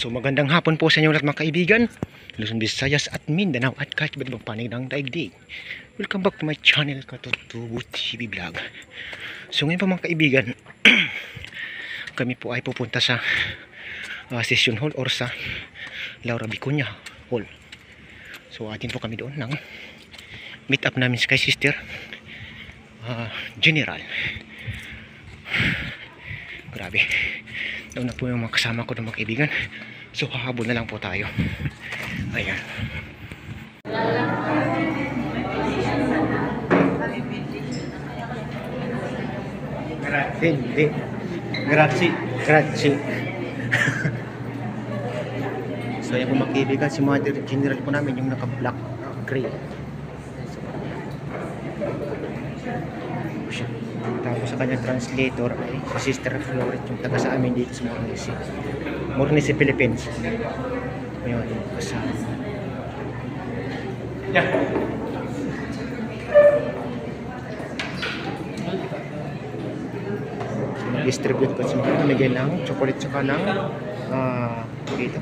So magandang hapon po sa inyo lahat mga kaibigan, Luzon, Visayas at Mindanao at kahit iba't ibang panig ng daigdig. Welcome back to my channel, Katutubo TV Vlog. So ngayon po mga kaibigan, kami po ay pupunta sa session hall or sa Laura Vicuña Hall. So atin po kami doon ng meet up namin kay Sister General. Grabe, doon na po yung mga kasama ko ng mga kaibigan. So hahabol na lang po tayo. Ayan. Hindi. Grazie. So ayan po mga kaibigan, si Mother General po namin yung naka black gray. Tapos sa kanyang translator ay si Sister Floret, yung taga sa amin dito sa Mornesi, Philippines. Ayun, kasama. Yeah. Distribute ko sa mga namigay ng chocolate tsaka ng dito.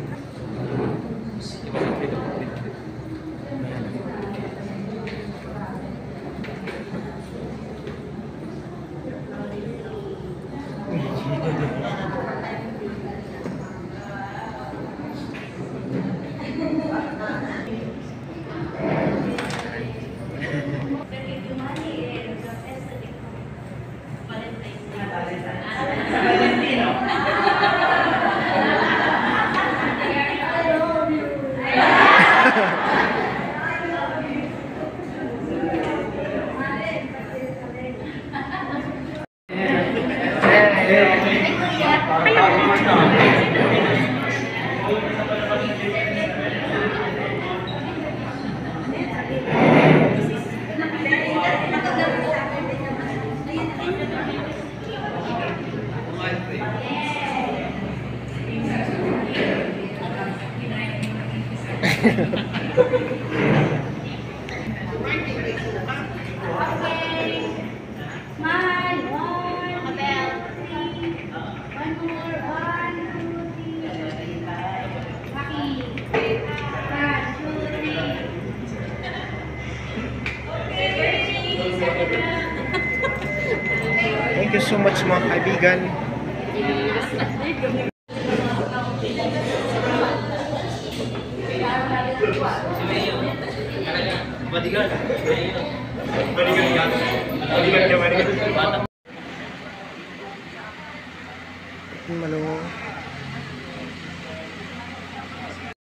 Thank you so much mga kaibigan.